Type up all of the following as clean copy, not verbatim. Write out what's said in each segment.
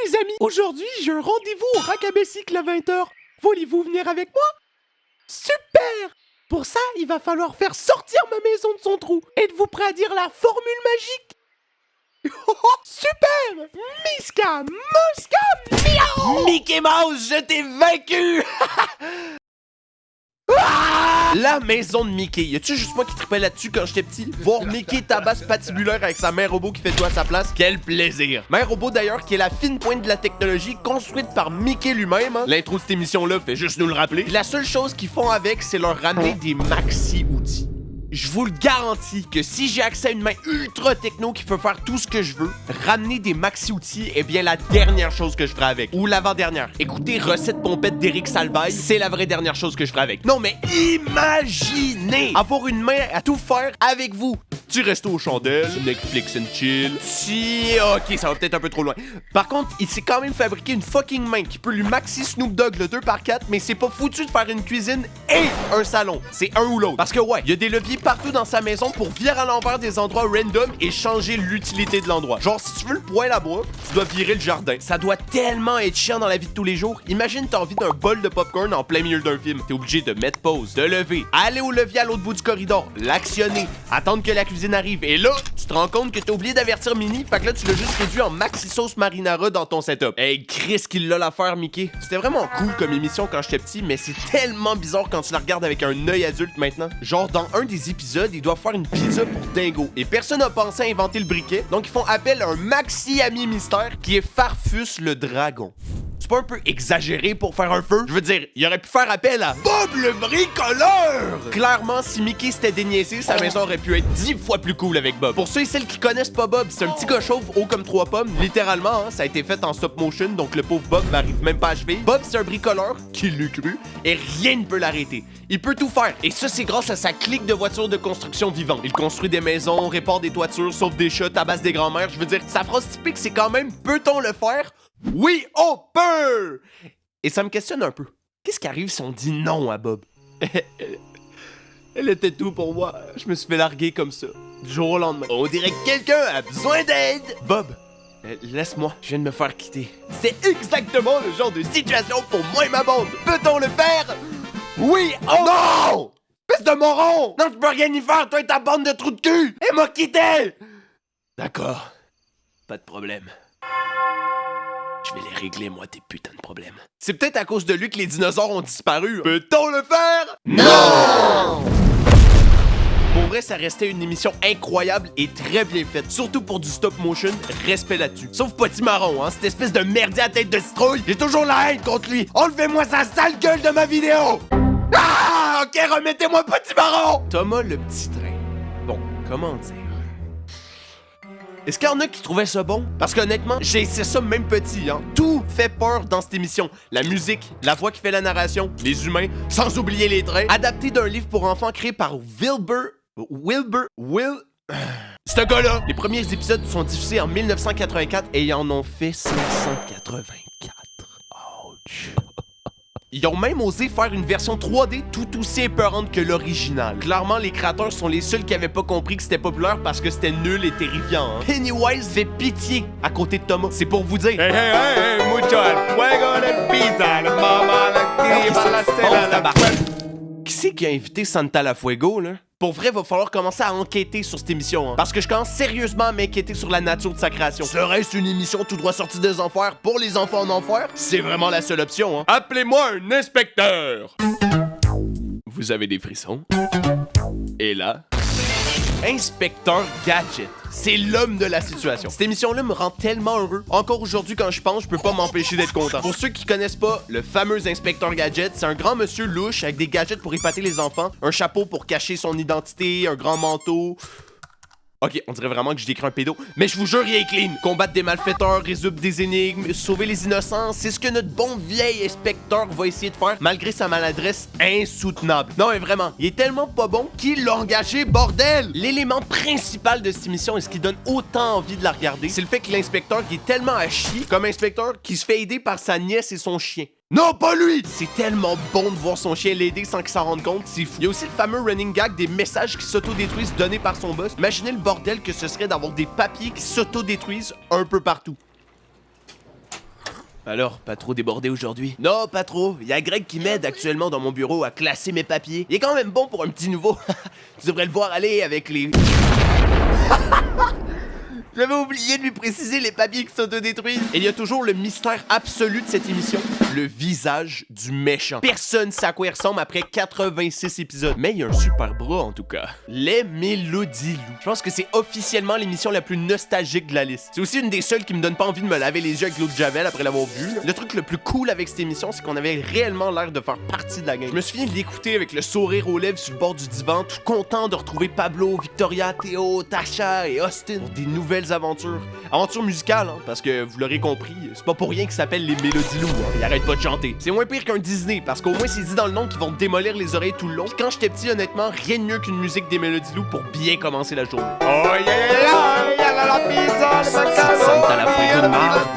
les amis, aujourd'hui j'ai un rendez-vous au Racabessicle à 20h. Voulez-vous venir avec moi? Super! Pour ça, il va falloir faire sortir ma maison de son trou. Êtes-vous prêt à dire la formule magique? Super! Miska, Muska, miaou! Mickey Mouse, je t'ai vaincu! La maison de Mickey. Y a-tu juste moi qui tripais là-dessus quand j'étais petit? Voir Mickey tabasse patibulaire avec sa mère robot qui fait tout à sa place, quel plaisir! Mère robot d'ailleurs qui est la fine pointe de la technologie construite par Mickey lui-même. Hein? L'intro de cette émission-là fait juste nous le rappeler. Puis la seule chose qu'ils font avec, c'est leur ramener des maxi-outils. Je vous le garantis que si j'ai accès à une main ultra techno qui peut faire tout ce que je veux, ramener des maxi-outils est bien la dernière chose que je ferai avec. Ou l'avant-dernière. Écoutez Recette Pompette d'Éric Salvaille, c'est la vraie dernière chose que je ferai avec. Non mais imaginez avoir une main à tout faire avec vous. Tu restes aux chandelles, Netflix and chill. Si, ok, ça va peut-être un peu trop loin. Par contre, il s'est quand même fabriqué une fucking main qui peut lui maxi Snoop Dogg le 2x4, mais c'est pas foutu de faire une cuisine et un salon. C'est un ou l'autre. Parce que ouais, il y a des leviers partout dans sa maison pour virer à l'envers des endroits random et changer l'utilité de l'endroit. Genre, si tu veux le poêle à bois, tu dois virer le jardin. Ça doit tellement être chiant dans la vie de tous les jours. Imagine t'as envie d'un bol de popcorn en plein milieu d'un film. T'es obligé de mettre pause, de lever, aller au levier à l'autre bout du corridor, l'actionner, attendre que la cuisine arrive. Et là, tu te rends compte que t'as oublié d'avertir Minnie, fait que là, tu l'as juste réduit en maxi sauce marinara dans ton setup. Hey, Chris qu'il l'a l'affaire, Mickey. C'était vraiment cool comme émission quand j'étais petit, mais c'est tellement bizarre quand tu la regardes avec un œil adulte maintenant. Genre, dans un des épisodes, ils doivent faire une pizza pour Dingo. Et personne n'a pensé à inventer le briquet, donc ils font appel à un maxi ami mystère qui est Farfus le dragon. C'est pas un peu exagéré pour faire un feu? Je veux dire, il aurait pu faire appel à Bob le bricoleur! Clairement, si Mickey s'était déniaisé, sa maison aurait pu être 10 fois plus cool avec Bob. Pour ceux et celles qui connaissent pas Bob, c'est un petit gars chauve haut comme 3 pommes. Littéralement, hein, ça a été fait en stop motion, donc le pauvre Bob n'arrive même pas à achever. Bob, c'est un bricoleur, qui l'eût cru, et rien ne peut l'arrêter. Il peut tout faire, et ça, c'est grâce à sa clique de voitures de construction vivante. Il construit des maisons, répare des toitures, sauve des chats, tabasse des grands-mères. Je veux dire, sa phrase typique, c'est quand même « Peut-on le faire? » Oui, on peut! Et ça me questionne un peu. Qu'est-ce qui arrive si on dit non à Bob? Elle était tout pour moi. Je me suis fait larguer comme ça, du jour au lendemain. On dirait que quelqu'un a besoin d'aide! Bob, laisse-moi, je viens de me faire quitter. C'est exactement le genre de situation pour moi et ma bande. Peut-on le faire? Oui, oh non! Pisse de moron! Non, tu peux rien y faire, toi et ta bande de trous de cul! Et m'a quitté! D'accord, pas de problème. Je vais les régler, moi, tes putains de problèmes. C'est peut-être à cause de lui que les dinosaures ont disparu. Peut-on le faire? Non! Pour vrai, ça restait une émission incroyable et très bien faite. Surtout pour du stop motion, respect là-dessus. Sauf Potimarron, hein, cette espèce de merdier à tête de citrouille. J'ai toujours la haine contre lui. Enlevez-moi sa sale gueule de ma vidéo! Ah! Ok, remettez-moi Potimarron! Thomas le petit train. Bon, comment dire? Est-ce qu'il y en a qui trouvaient ça bon? Parce qu'honnêtement, j'ai essayé ça même petit, hein. Tout fait peur dans cette émission. La musique, la voix qui fait la narration, les humains, sans oublier les trains. Adapté d'un livre pour enfants créé par Wilbur... Ce gars-là! Les premiers épisodes sont diffusés en 1984 et ils en ont fait 584. Ouch! Ils ont même osé faire une version 3D tout aussi épeurante que l'original. Clairement, les créateurs sont les seuls qui avaient pas compris que c'était populaire parce que c'était nul et terrifiant. Hein? Pennywise fait pitié à côté de Thomas. C'est pour vous dire. Hey, hey, hey, hey, mucho al fuego de pizza, la mama, la tiva, la stella, la Qui c'est qui a invité Santa La Fuego, là? Pour vrai, va falloir commencer à enquêter sur cette émission, hein, parce que je commence sérieusement à m'inquiéter sur la nature de sa création. Serait-ce une émission tout droit sortie des enfers pour les enfants en enfer? C'est vraiment la seule option, hein. Appelez-moi un inspecteur! Vous avez des frissons? Et là... Inspecteur Gadget. C'est l'homme de la situation. Cette émission-là me rend tellement heureux. Encore aujourd'hui, quand je pense, je peux pas m'empêcher d'être content. Pour ceux qui connaissent pas, le fameux Inspecteur Gadget, c'est un grand monsieur louche avec des gadgets pour épater les enfants, un chapeau pour cacher son identité, un grand manteau... Ok, on dirait vraiment que je décris un pédo, mais je vous jure, il est clean. Combattre des malfaiteurs, résoudre des énigmes, sauver les innocents, c'est ce que notre bon vieil inspecteur va essayer de faire, malgré sa maladresse insoutenable. Non, mais vraiment, il est tellement pas bon qu'il l'a engagé, bordel! L'élément principal de cette émission et ce qui donne autant envie de la regarder, c'est le fait que l'inspecteur qui est tellement à chier comme inspecteur qui se fait aider par sa nièce et son chien. Non, pas lui! C'est tellement bon de voir son chien l'aider sans qu'il s'en rende compte, c'est fou. Il y a aussi le fameux running gag des messages qui s'autodétruisent donnés par son boss. Imaginez le bordel que ce serait d'avoir des papiers qui s'autodétruisent un peu partout. Alors, pas trop débordé aujourd'hui? Non, pas trop. Il y a Greg qui m'aide actuellement dans mon bureau à classer mes papiers. Il est quand même bon pour un petit nouveau. Tu devrais le voir aller avec les... J'avais oublié de lui préciser les papiers qui s'autodétruisent. Et il y a toujours le mystère absolu de cette émission. Le visage du méchant. Personne sait à quoi il ressemble après 86 épisodes. Mais il y a un super bras en tout cas. Les Mélodies Loup. Je pense que c'est officiellement l'émission la plus nostalgique de la liste. C'est aussi une des seules qui me donne pas envie de me laver les yeux avec l'eau de Javel après l'avoir vue. Le truc le plus cool avec cette émission, c'est qu'on avait réellement l'air de faire partie de la game. Je me souviens de l'écouter avec le sourire aux lèvres sur le bord du divan, tout content de retrouver Pablo, Victoria, Théo, Tasha et Austin pour des nouvelles aventures. Aventures musicales, hein, parce que vous l'aurez compris, c'est pas pour rien qu'ils s'appellent les Mélodies Loup. Hein. Ils arrêtent pas de chanter. C'est moins pire qu'un Disney, parce qu'au moins c'est dit dans le nom qu'ils vont te démolir les oreilles tout le long. Puis quand j'étais petit, honnêtement, rien de mieux qu'une musique des Mélodies Loup pour bien commencer la journée. Oh yeah, la pizza, Santa la fouille de marde.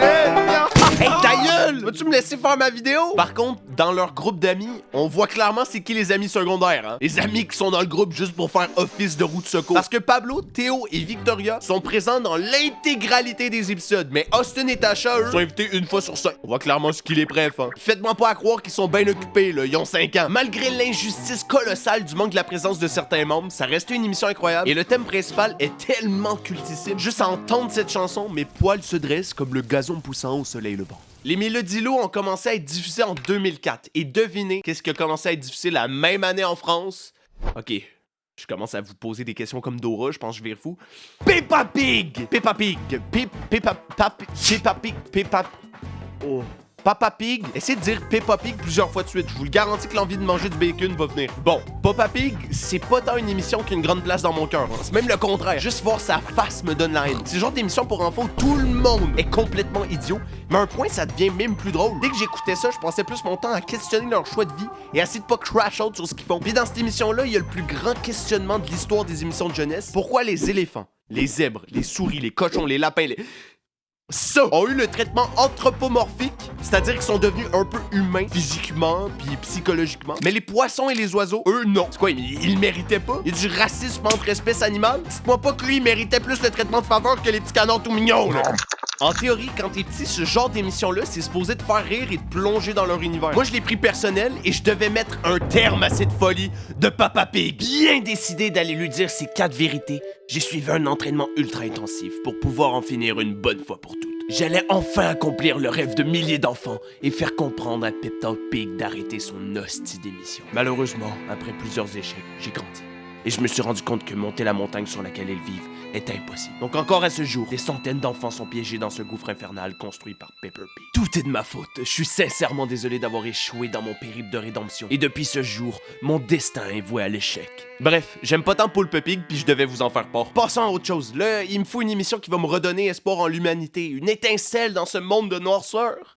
Hey, ta gueule! Vas-tu me laisser faire ma vidéo? Par contre, dans leur groupe d'amis, on voit clairement c'est qui les amis secondaires, hein? Les amis qui sont dans le groupe juste pour faire office de roue de secours. Parce que Pablo, Théo et Victoria sont présents dans l'intégralité des épisodes, mais Austin et Tasha, eux, sont invités une fois sur 5. On voit clairement ce qu'il est bref, hein? Faites-moi pas à croire qu'ils sont bien occupés, là, ils ont 5 ans. Malgré l'injustice colossale du manque de la présence de certains membres, ça restait une émission incroyable, et le thème principal est tellement cultissime. Juste à entendre cette chanson, mes poils se dressent comme le gazon poussant au soleil levant. Les Mélodies Loup ont commencé à être diffusées en 2004. Et devinez qu'est-ce qui a commencé à être diffusé la même année en France? Ok, je commence à vous poser des questions comme Dora, je pense que je vais fou. Peppa Pig! Peppa Pig! Peppa Pig! Oh... Papa Pig, essayez de dire Peppa Pig plusieurs fois de suite. Je vous le garantis que l'envie de manger du bacon va venir. Bon, Peppa Pig, c'est pas tant une émission qui a une grande place dans mon cœur. Hein. C'est même le contraire. Juste voir sa face me donne la haine. C'est le genre d'émission pour enfants où tout le monde est complètement idiot. Mais à un point, ça devient même plus drôle. Dès que j'écoutais ça, je passais plus mon temps à questionner leur choix de vie et à essayer de pas crash out sur ce qu'ils font. Puis dans cette émission-là, il y a le plus grand questionnement de l'histoire des émissions de jeunesse. Pourquoi les éléphants, les zèbres, les souris, les cochons, les lapins, ont eu le traitement anthropomorphique, c'est-à-dire qu'ils sont devenus un peu humains physiquement puis psychologiquement. Mais les poissons et les oiseaux, eux, non. C'est quoi, ils le méritaient pas? Il y a du racisme entre espèces animales? Dites-moi pas que lui, il méritait plus le traitement de faveur que les petits canards tout mignons, là. En théorie, quand t'es petit, ce genre d'émission-là, c'est supposé te faire rire et te plonger dans leur univers. Moi, je l'ai pris personnel et je devais mettre un terme à cette folie de Papa Pig. Bien décidé d'aller lui dire ces 4 vérités, j'ai suivi un entraînement ultra intensif pour pouvoir en finir une bonne fois pour toutes. J'allais enfin accomplir le rêve de milliers d'enfants et faire comprendre à Peppa Pig d'arrêter son hostie d'émission. Malheureusement, après plusieurs échecs, j'ai grandi. Et je me suis rendu compte que monter la montagne sur laquelle elles vivent est impossible. Donc encore à ce jour, des centaines d'enfants sont piégés dans ce gouffre infernal construit par Peppa Pig. Tout est de ma faute. Je suis sincèrement désolé d'avoir échoué dans mon périple de rédemption. Et depuis ce jour, mon destin est voué à l'échec. Bref, j'aime pas tant Peppa Pig puis je devais vous en faire part. Passons à autre chose. Là, il me faut une émission qui va me redonner espoir en l'humanité. Une étincelle dans ce monde de noirceur.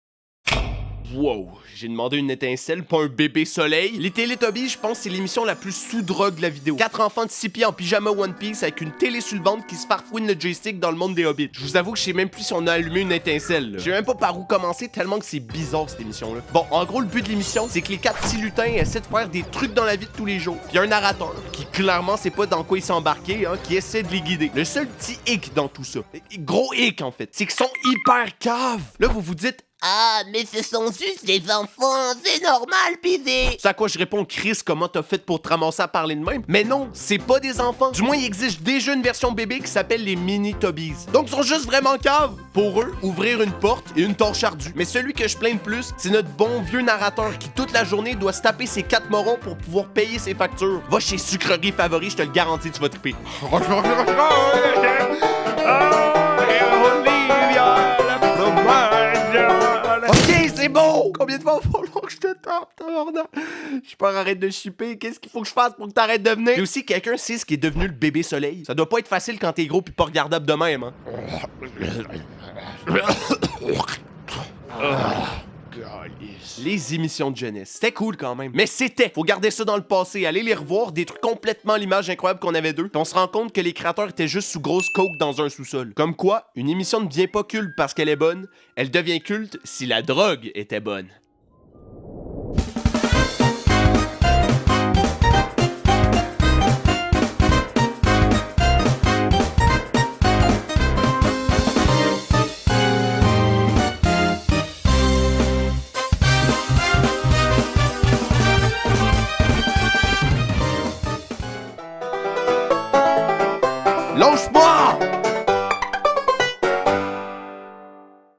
Wow, j'ai demandé une étincelle, pas un bébé soleil. Les Télétobies, je pense, c'est l'émission la plus sous-drogue de la vidéo. 4 enfants de 6 pieds en pyjama One Piece avec une télé sur le ventre qui se farfouine le joystick dans le monde des hobbits. Je vous avoue que je sais même plus si on a allumé une étincelle. Je sais même pas par où commencer tellement que c'est bizarre cette émission-là. Bon, en gros, le but de l'émission, c'est que les 4 petits lutins essaient de faire des trucs dans la vie de tous les jours. Puis y a un narrateur qui clairement sait pas dans quoi il s'est embarqué, hein, qui essaie de les guider. Le seul petit hic dans tout ça, gros hic en fait, c'est qu'ils sont hyper caves. Là, vous vous dites, ah, mais ce sont juste des enfants, c'est normal, bébé. C'est à quoi je réponds, Chris, comment t'as fait pour te ramasser à parler de même? Mais non, c'est pas des enfants. Du moins, il existe déjà une version bébé qui s'appelle les Mini-Tobies. Donc, ils sont juste vraiment caves. Pour eux, ouvrir une porte et une torche ardue. Mais celui que je plains le plus, c'est notre bon vieux narrateur qui, toute la journée, doit se taper ses 4 morons pour pouvoir payer ses factures. Va chez Sucrerie Favori, je te le garantis, tu vas triper. Ok, c'est bon! Combien de fois il va falloir que je te tape, tabarnak? Je peux arrêter de chipper. Qu'est-ce qu'il faut que je fasse pour que t'arrêtes de venir? Et aussi, quelqu'un sait ce qui est devenu le bébé soleil. Ça doit pas être facile quand t'es gros pis pas regardable de même, hein? Les émissions de jeunesse, c'était cool quand même. Mais c'était, faut garder ça dans le passé, aller les revoir, des trucs complètement à l'image incroyable qu'on avait d'eux. Puis on se rend compte que les créateurs étaient juste sous grosse coke dans un sous-sol. Comme quoi, une émission ne devient pas culte parce qu'elle est bonne, elle devient culte si la drogue était bonne. Lâche-moi!